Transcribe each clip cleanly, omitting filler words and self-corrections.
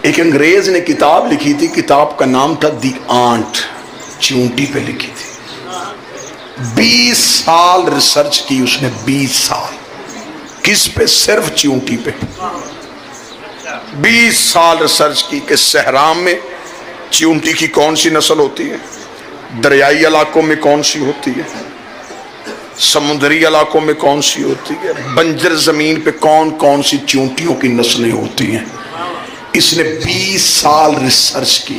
एक अंग्रेज ने किताब लिखी थी, किताब का नाम था दी आंट, चींटी पे लिखी थी। 20 साल रिसर्च की उसने, 20 साल। किस पे? सिर्फ चींटी पे। 20 साल रिसर्च की कि सहरा में चींटी की कौन सी नस्ल होती है, दरियाई इलाकों में कौन सी होती है, समुद्री इलाकों में कौन सी होती है, बंजर जमीन पे कौन कौन सी चींटियों की नस्लें होती हैं। इसने 20 साल रिसर्च की।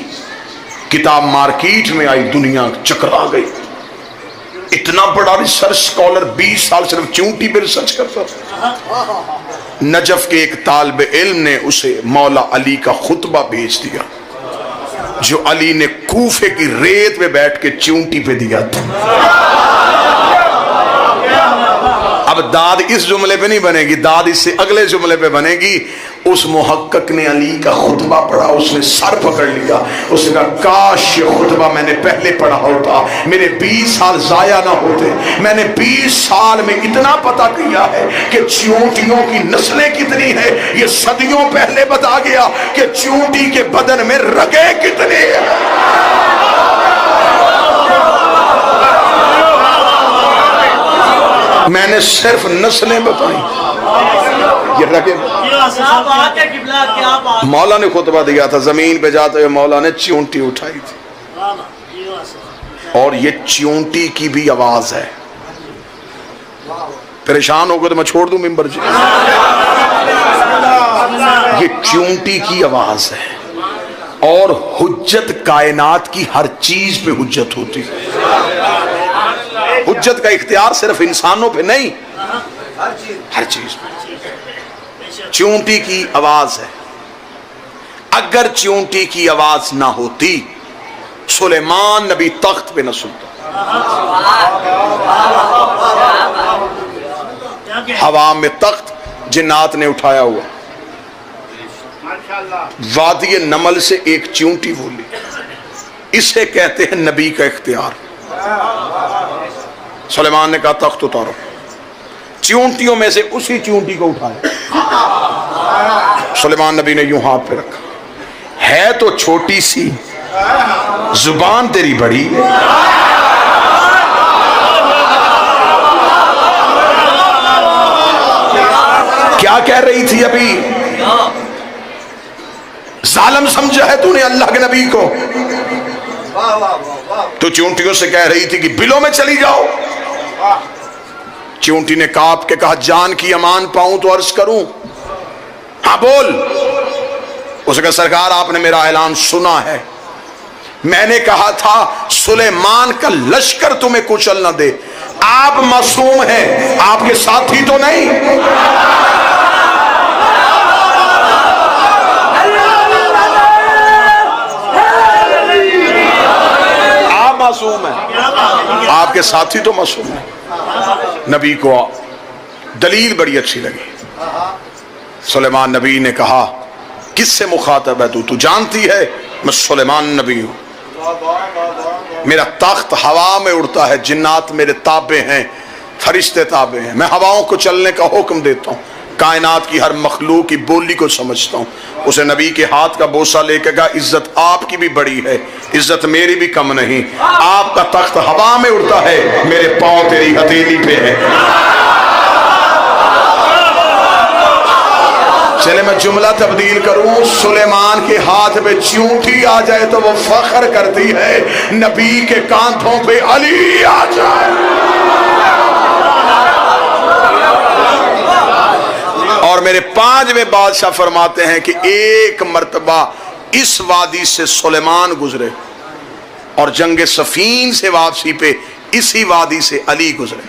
किताब मार्केट में आई, दुनिया चकरा गई। इतना बड़ा रिसर्च स्कॉलर 20 साल सिर्फ चींटी पे रिसर्च करता था। नजफ के एक तालिब इल्म ने उसे मौला अली का खुतबा भेज दिया, जो अली ने कूफे की रेत पे बैठ के चींटी पे दिया था। अब दाद इस जुमले पे नहीं बनेगी, दाद इससे अगले जुमले पे बनेगी। उस मुहक्किक ने अली का खुतबा पढ़ा, उसने सर पकड़ लिया, उसने कहा काश ये खुतबा मैंने पहले पढ़ा होता, मेरे 20 साल जाया ना होते। मैंने 20 साल में इतना पता किया है कि चींटियों की नस्लें कितनी है। ये सदियों पहले बता गया कि चींटी के बदन में रगे कितनी है। मैंने सिर्फ नस्लें बताई, ये रगे। मौला ने खुतबा दिया था, जमीन पे जाते हुए मौला ने चींटी उठाई थी, और ये चींटी की भी आवाज है। परेशान हो गए तो मैं छोड़ दूं मिंबर जी। ये चींटी की आवाज है, और हुज्जत कायनात की हर चीज पे हुज्जत होती है। हुज्जत का इख्तियार सिर्फ इंसानों पे नहीं, हर चीज पे। चींटी की आवाज है। अगर चींटी की आवाज ना होती, सुलेमान नबी तख्त पे न सुनता। हवा में तख्त जिन्नात ने उठाया हुआ। वादी नमल से एक चींटी बोली, इसे कहते हैं नबी का इख्तियार। सुलेमान ने कहा तख्त उतारो। चींटियों में से उसी चींटी को उठाया। सुलेमान नबी ने यूं हाथ पे रखा, है तो छोटी सी, जुबान तेरी बड़ी है। क्या कह रही थी अभी? जालिम समझा है तूने अल्लाह के नबी को। तो चींटियों से कह रही थी कि बिलों में चली जाओ। चींटी ने कांप के कहा जान की अमान पाऊं तो अर्ज करूं। हाँ बोल। उसने कहा सरकार आपने मेरा ऐलान सुना है, मैंने कहा था सुलेमान का लश्कर तुम्हें कुचल न दे। आप मासूम हैं, आपके साथी तो नहीं। आप मासूम हैं, आपके साथी तो मासूम है। नबी को दलील बड़ी अच्छी लगी। सुलेमान नबी ने कहा किससे मुखातब है तू जानती है मैं सुलेमान नबी हूं। मेरा तख्त हवा में उड़ता है, जिन्नात मेरे ताबे हैं, फरिश्ते ताबे हैं। मैं हवाओं को चलने का हुक्म देता हूं, कायनात की हर मखलूक की बोली को समझता हूं। उसे नबी के हाथ का बोसा लेके कहा इज्जत आपकी भी बड़ी है, इज्जत मेरी भी कम नहीं। आपका तख्त हवा में उड़ता है, मेरे पांव तेरी हथेली पे है। चले मैं जुमला तब्दील करूं, सुलेमान के हाथ में चींटी आ जाए तो वो फख्र करती है, नबी के कांधों पे अली आ जाए। और मेरे 5वें बादशाह फरमाते हैं कि एक मर्तबा इस वादी से सुलेमान गुजरे और जंग सफीन से वापसी पे इसी वादी से अली गुजरे।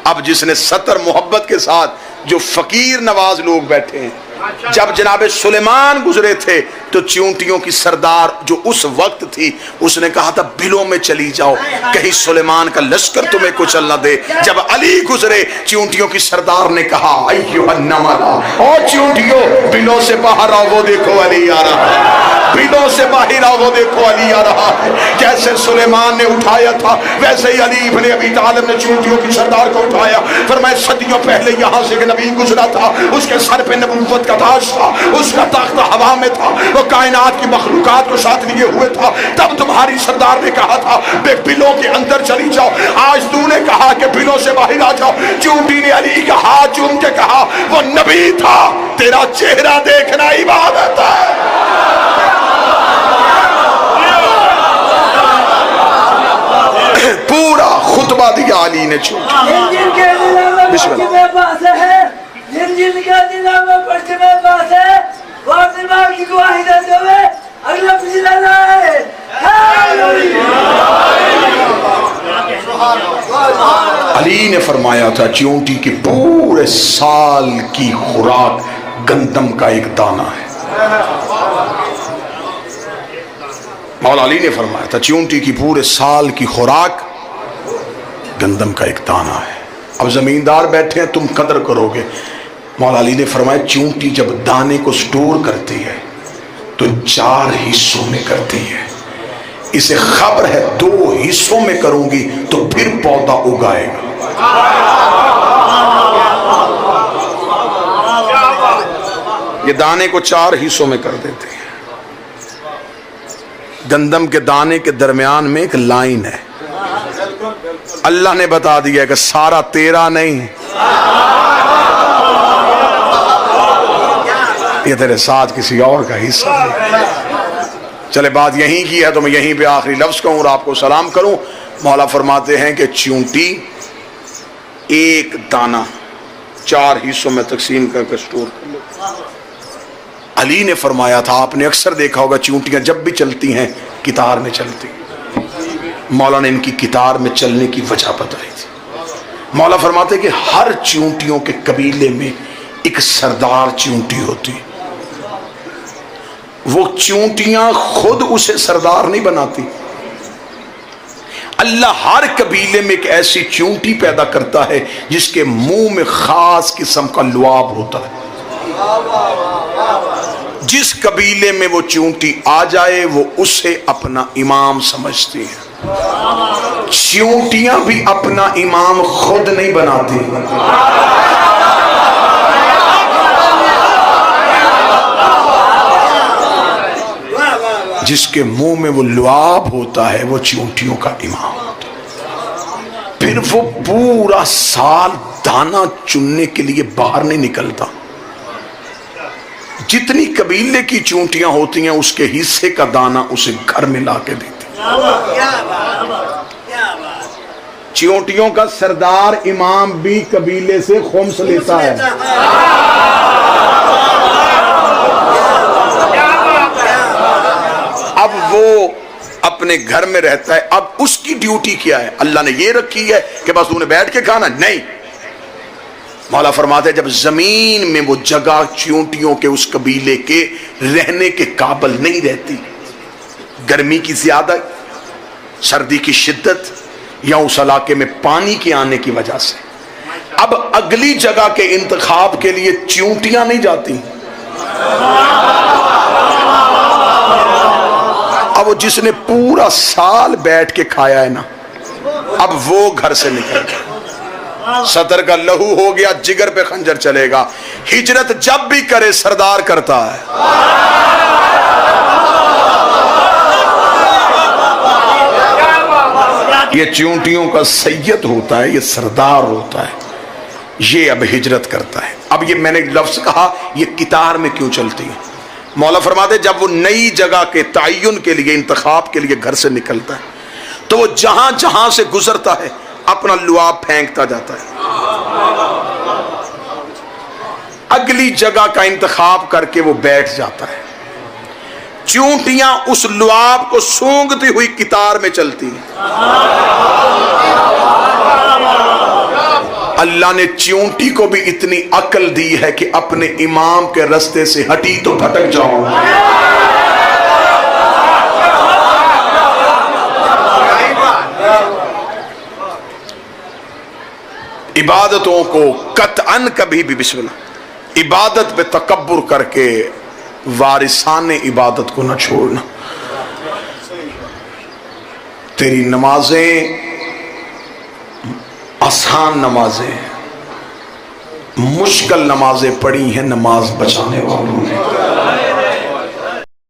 अब जिसने सतर मोहब्बत के साथ जो फकीर नवाज लोग बैठे हैं, जब जनाबे सुलेमान गुजरे थे तो चींटियों की सरदार जो उस वक्त थी उसने कहा था बिलों में चली जाओ, कहीं सुलेमान का लश्कर तुम्हें कुचल न दे। जब अली गुजरे चींटियों की सरदार ने कहा अय्युहन्नमला, ओ चींटियों बिलों से बाहर आओ, वो देखो अली आ रहा है। बिलों से बाहर आओ, वो देखो अली आ रहा है। जैसे सुलेमान ने उठाया था वैसे ही अली इब्ने अबी तालिब ने चूंटियों की सरदार को उठाया। फरमाया सदियों पहले यहाँ से एक नबी गुजरा था, उसके सर पे नबूवत का ताज था, उसका तख्त हवा में था, वो कायनात की मखलूकात को साथ लिए हुए था। तब तुम्हारी सरदार ने कहा था बे बिलों के अंदर चली जाओ, आज तूने कहा कि बिलों से बाहर आ जाओ। चूंटी ने अली का हाथ चूम के कहा वो नबी था, तेरा चेहरा देखना इबादत है। पूरा खुतबा दिया अली ने अली ने फरमाया था चूंटी की पूरे साल की खुराक गंदम का एक दाना है। मौला अली ने फरमाया था चूंटी की पूरे साल की खुराक गंदम का एक दाना है। अब जमींदार बैठे हैं, तुम कदर करोगे। मौला अली ने फरमाया चूंटी जब दाने को स्टोर करती है तो 4 हिस्सों में करती है। इसे खबर है 2 हिस्सों में करूंगी तो फिर पौधा उगाएगा। ये दाने को 4 हिस्सों में कर देते हैं। गंदम के दाने के दरमियान में एक लाइन है। अल्लाह ने बता दिया कि सारा तेरा नहीं, ये तेरे साथ किसी और का हिस्सा है। चले बात यहीं की है तो मैं यहीं पे आखिरी लफ्ज कहूं और आपको सलाम करूं। मौला फरमाते हैं कि चूंटी एक दाना 4 हिस्सों में तकसीम करके स्टोर कर लो। अली ने फरमाया था, आपने अक्सर देखा होगा चूंटियां जब भी चलती हैं कितार में चलती। मौला ने इनकी कितार में चलने की वजह बताई थी। मौला फरमाते कि हर चूंटियों के कबीले में एक सरदार चूंटी होती। वो चूंटियां खुद उसे सरदार नहीं बनाती, अल्लाह हर कबीले में एक ऐसी चूंटी पैदा करता है जिसके मुंह में खास किस्म का लुआब होता है। जिस कबीले में वो चूंटी आ जाए वो उसे अपना इमाम समझती है। चूंटियां भी अपना इमाम खुद नहीं बनाती, जिसके मुंह में वो लुआब होता है वो चूंटियों का इमाम होता है। फिर वो पूरा साल दाना चुनने के लिए बाहर नहीं निकलता। जितनी कबीले की चूंटियां होती हैं उसके हिस्से का दाना उसे घर में ला के देती। चूंटियों का सरदार इमाम भी कबीले से खुम्स लेता है। अब वो अपने घर में रहता है। अब उसकी ड्यूटी क्या है? अल्लाह ने ये रखी है कि बस तूने बैठ के खाना? नहीं। मौला फरमाते हैं जब जमीन में वो जगह चूंटियों के उस कबीले के रहने के काबिल नहीं रहती, गर्मी की ज्यादा, सर्दी की शिद्दत या उस इलाके में पानी के आने की वजह से, अब अगली जगह के इंतखाब के लिए चूंटियां नहीं जाती। अब वो जिसने पूरा साल बैठ के खाया है ना, अब वो घर से निकल गया, सतर का लहू हो गया, जिगर पे खंजर चलेगा। हिजरत जब भी करे सरदार करता है। ये चूंटियों का सैयद होता है, ये सरदार होता है, ये अब हिजरत करता है। अब ये मैंने लफ्ज कहा ये कितार में क्यों चलती है? मौला फरमाते जब वो नई जगह के तय्युन के लिए, इंतखाब के लिए घर से निकलता है तो वो जहां जहां से गुजरता है अपना लुआब फेंकता जाता है, अगली जगह का इंतखाब करके वो बैठ जाता है। चूंटियां उस लुआब को सूंघती हुई कितार में चलती हैं। अल्लाह ने चूंटी को भी इतनी अकल दी है कि अपने इमाम के रास्ते से हटी तो भटक जाओ। इबादतों को कतअन कभी भी बिस्मिल्लाह, इबादत पे तकब्बुर करके वारिसान इबादत को न छोड़ना। तेरी नमाजें आसान नमाजें, मुश्किल नमाजें पढ़ी हैं नमाज बचाने वालों ने।